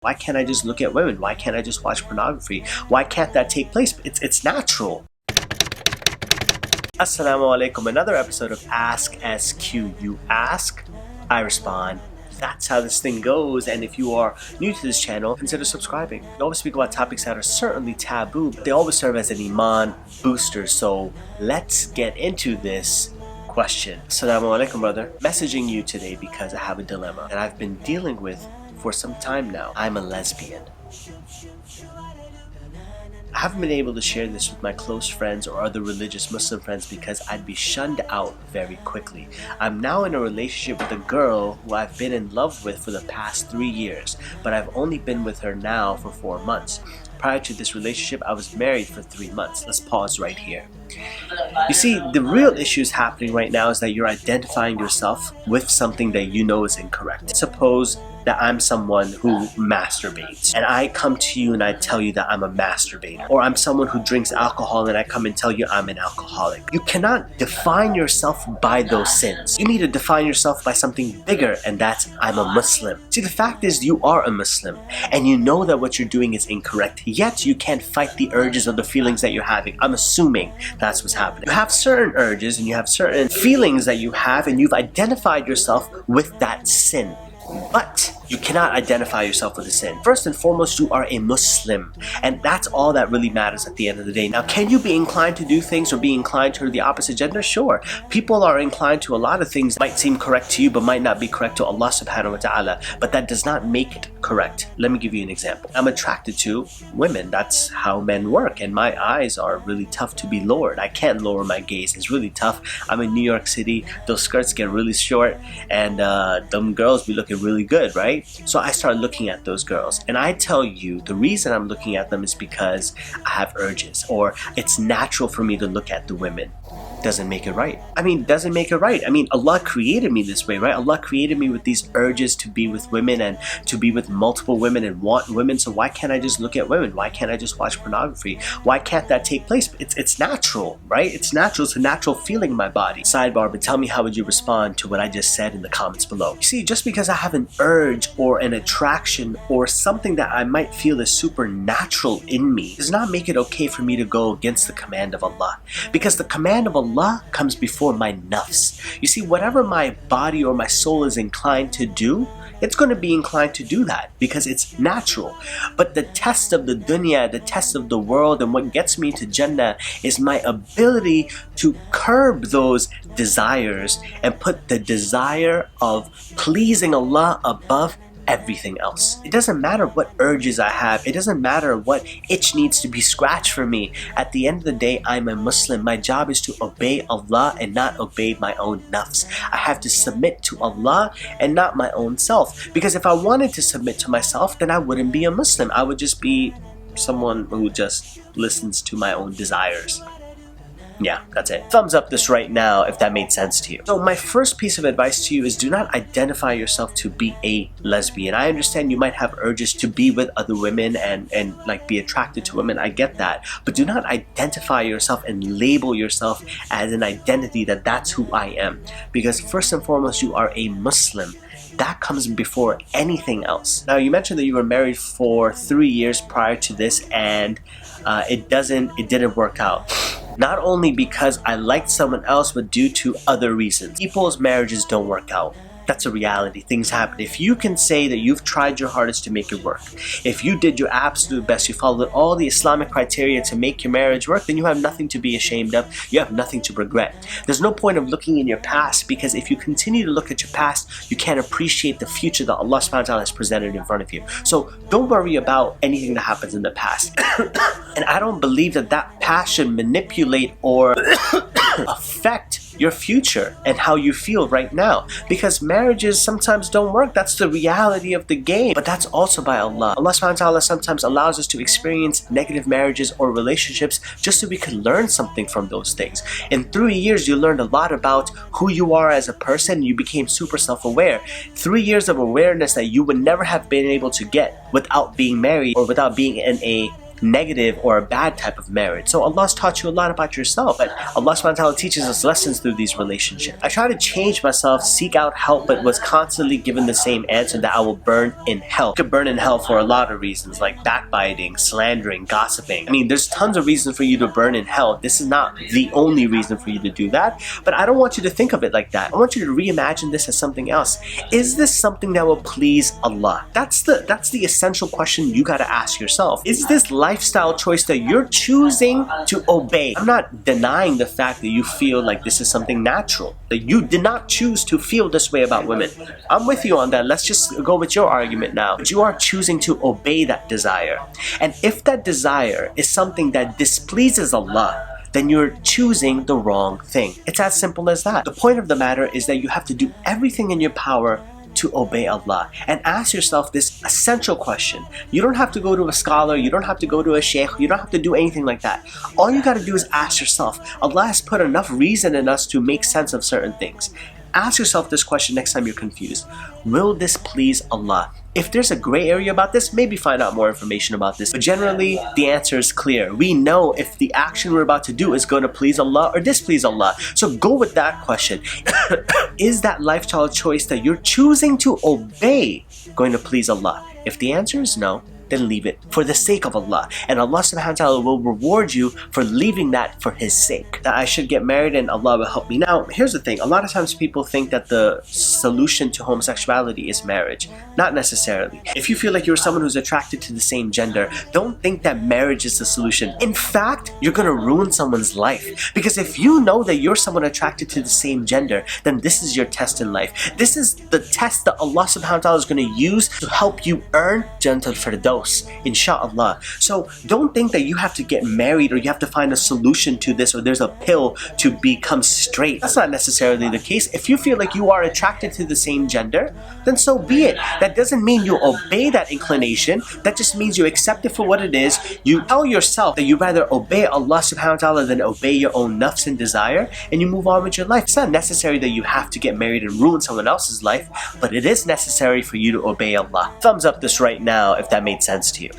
Why can't I just look at women? Why can't I just watch pornography? Why can't that take place? It's natural. Assalamu alaikum. Another episode of Ask SQ. You ask, I respond. That's how this thing goes, and if you are new to this channel, consider subscribing. We always speak about topics that are certainly taboo, but they always serve as an iman booster. So let's get into this question. Assalamu alaikum, brother. Messaging you today because I have a dilemma that I've been dealing with for some time now. I'm a lesbian. I haven't been able to share this with my close friends or other religious Muslim friends because I'd be shunned out very quickly. I'm now in a relationship with a girl who I've been in love with for the past 3 years, but I've only been with her now for 4 months. Prior to this relationship, I was married for 3 months. Let's pause right here. You see, the real issue is happening right now is that you're identifying yourself with something that you know is incorrect. Suppose that I'm someone who masturbates, and I come to you and I tell you that I'm a masturbator. Or I'm someone who drinks alcohol and I come and tell you I'm an alcoholic. You cannot define yourself by those sins. You need to define yourself by something bigger, and that's I'm a Muslim. See, the fact is you are a Muslim, and you know that what you're doing is incorrect, yet you can't fight the urges of the feelings that you're having. I'm assuming that's what's happening. You have certain urges and you have certain feelings that you have, and you've identified yourself with that sin. But you cannot identify yourself with a sin. First and foremost, you are a Muslim, and that's all that really matters at the end of the day. Now, can you be inclined to do things or be inclined to the opposite gender? Sure. People are inclined to a lot of things that might seem correct to you but might not be correct to Allah subhanahu wa ta'ala, but that does not make it correct. Let me give you an example. I'm attracted to women. That's how men work, and my eyes are really tough to be lowered. I can't lower my gaze. It's really tough. I'm in New York City. Those skirts get really short, and them girls be looking really good, right? So I start looking at those girls, and I tell you the reason I'm looking at them is because I have urges, or it's natural for me to look at the women. Doesn't make it right. Doesn't make it right. Allah created me this way, right? Allah created me with these urges to be with women and to be with multiple women and want women. So why can't I just look at women? Why can't I just watch pornography? Why can't that take place? It's natural, right? It's natural. It's a natural feeling in my body. Sidebar, but tell me, how would you respond to what I just said in the comments below? You see, just because I have an urge or an attraction or something that I might feel is supernatural in me does not make it okay for me to go against the command of Allah. Because the command of Allah comes before my nafs. You see, whatever my body or my soul is inclined to do, it's going to be inclined to do that because it's natural. But the test of the dunya, the test of the world, and what gets me to Jannah is my ability to curb those desires and put the desire of pleasing Allah above everything else. It doesn't matter what urges I have. It doesn't matter what itch needs to be scratched for me. At the end of the day, I'm a Muslim. My job is to obey Allah and not obey my own nafs. I have to submit to Allah and not my own self. Because if I wanted to submit to myself, then I wouldn't be a Muslim. I would just be someone who just listens to my own desires. Yeah, that's it. Thumbs up this right now if that made sense to you. So my first piece of advice to you is do not identify yourself to be a lesbian. I understand you might have urges to be with other women and like be attracted to women. I get that. But do not identify yourself and label yourself as an identity that that's who I am. Because first and foremost, you are a Muslim. That comes before anything else. Now, you mentioned that you were married for 3 years prior to this, and it didn't work out. Not only because I liked someone else, but due to other reasons. People's marriages don't work out. That's a reality. Things happen. If you can say that you've tried your hardest to make it work, if you did your absolute best, you followed all the Islamic criteria to make your marriage work, then you have nothing to be ashamed of. You have nothing to regret. There's no point of looking in your past, because if you continue to look at your past, you can't appreciate the future that Allah subhanahu wa ta'ala has presented in front of you. So don't worry about anything that happens in the past. And I don't believe that that past should manipulate or affect your future and how you feel right now, because marriages sometimes don't work. That's the reality of the game, but that's also by Allah. Allah subhanahu wa ta'ala sometimes allows us to experience negative marriages or relationships just so we can learn something from those things. In 3 years, you learned a lot about who you are as a person. You became super self-aware. 3 years of awareness that you would never have been able to get without being married or without being in a negative or a bad type of marriage. So Allah's taught you a lot about yourself, but Allah subhanahu wa ta'ala teaches us lessons through these relationships. I try to change myself, seek out help, but was constantly given the same answer that I will burn in hell. You could burn in hell for a lot of reasons, like backbiting, slandering, gossiping. I mean, there's tons of reasons for you to burn in hell. This is not the only reason for you to do that, but I don't want you to think of it like that. I want you to reimagine this as something else. Is this something that will please Allah? That's the essential question you gotta ask yourself. Is this lifestyle choice that you're choosing to obey? I'm not denying the fact that you feel like this is something natural, that you did not choose to feel this way about women. I'm with you on that. Let's just go with your argument now. But you are choosing to obey that desire. And if that desire is something that displeases Allah, then you're choosing the wrong thing. It's as simple as that. The point of the matter is that you have to do everything in your power to obey Allah, and ask yourself this essential question. You don't have to go to a scholar, you don't have to go to a sheikh, you don't have to do anything like that. All you gotta do is ask yourself. Allah has put enough reason in us to make sense of certain things. Ask yourself this question next time you're confused. Will this please Allah? If there's a gray area about this, maybe find out more information about this. But generally, the answer is clear. We know if the action we're about to do is going to please Allah or displease Allah. So go with that question. Is that lifestyle choice that you're choosing to obey going to please Allah? If the answer is no, then leave it for the sake of Allah. And Allah subhanahu wa ta'ala will reward you for leaving that for His sake. That I should get married and Allah will help me. Now, here's the thing. A lot of times people think that the solution to homosexuality is marriage. Not necessarily. If you feel like you're someone who's attracted to the same gender, don't think that marriage is the solution. In fact, you're gonna ruin someone's life. Because if you know that you're someone attracted to the same gender, then this is your test in life. This is the test that Allah subhanahu wa ta'ala is gonna use to help you earn Jannatul Firdaus, inshallah. So don't think that you have to get married or you have to find a solution to this or there's a pill to become straight. That's not necessarily the case. If you feel like you are attracted to the same gender, then so be it. That doesn't mean you obey that inclination. That just means you accept it for what it is. You tell yourself that you rather obey Allah subhanahu wa ta'ala than obey your own nafs and desire, and you move on with your life. It's not necessary that you have to get married and ruin someone else's life, but it is necessary for you to obey Allah. Thumbs up this right now if that made sense to you.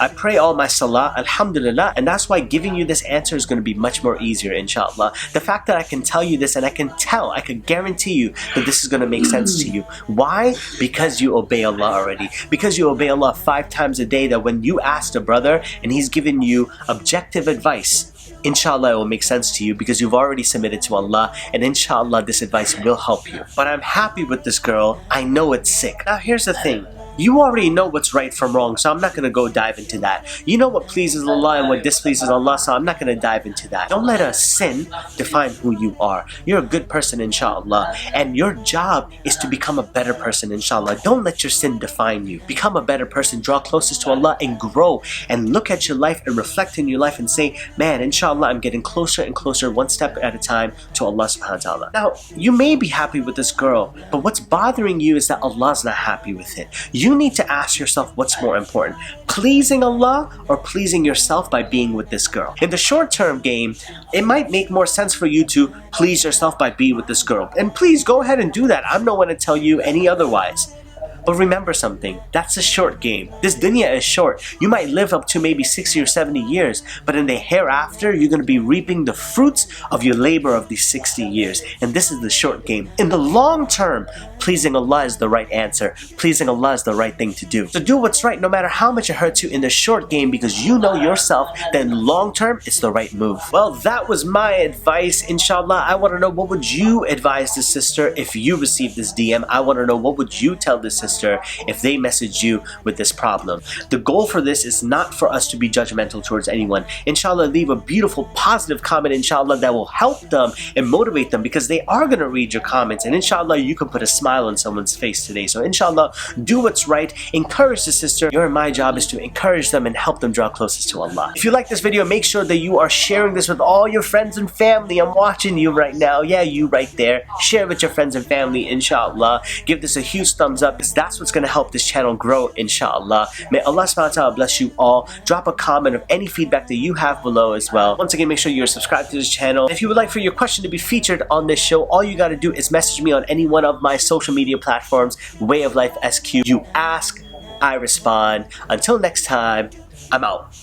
I pray all my salah, alhamdulillah, and that's why giving you this answer is going to be much more easier, inshallah. The fact that I can tell you this and I can guarantee you that this is going to make sense to you. Why? Because you obey Allah already. Because you obey Allah 5 times a day, that when you ask a brother and he's giving you objective advice, inshallah it will make sense to you because you've already submitted to Allah, and inshallah this advice will help you. But I'm happy with this girl. I know it's sick. Now here's the thing. You already know what's right from wrong, so I'm not going to go dive into that. You know what pleases Allah and what displeases Allah, so I'm not going to dive into that. Don't let a sin define who you are. You're a good person, inshallah, and your job is to become a better person, inshallah. Don't let your sin define you. Become a better person, draw closest to Allah, and grow, and look at your life and reflect in your life and say, man, inshallah, I'm getting closer and closer, one step at a time, to Allah subhanahu wa ta'ala. Now, you may be happy with this girl, but what's bothering you is that Allah's not happy with it. You need to ask yourself what's more important, pleasing Allah or pleasing yourself by being with this girl. In the short-term game, it might make more sense for you to please yourself by being with this girl. And please go ahead and do that. I'm no one to tell you any otherwise. But remember something, that's a short game. This dunya is short. You might live up to maybe 60 or 70 years, but in the hereafter, you're going to be reaping the fruits of your labor of these 60 years. And this is the short game. In the long term, pleasing Allah is the right answer. Pleasing Allah is the right thing to do. So do what's right no matter how much it hurts you in the short game, because you know yourself that in the long term, it's the right move. Well, that was my advice. Inshallah, I want to know, what would you advise this sister if you received this DM? I want to know, what would you tell this sister if they message you with this problem? The goal for this is not for us to be judgmental towards anyone. Inshallah, leave a beautiful positive comment, inshallah, that will help them and motivate them, because they are going to read your comments, and inshallah you can put a smile on someone's face today. So inshallah, do what's right, encourage the sister. Your and my job is to encourage them and help them draw closest to Allah. If you like this video, make sure that you are sharing this with all your friends and family. I'm watching you right now. Yeah, you right there. Share with your friends and family, inshallah. Give this a huge thumbs up, because that's what's going to help this channel grow, inshallah. May Allah subhanahu wa ta'ala bless you all. Drop a comment of any feedback that you have below as well. Once again, make sure you're subscribed to this channel. If you would like for your question to be featured on this show, all you got to do is message me on any one of my social media platforms, Way of Life SQ. You ask, I respond. Until next time, I'm out.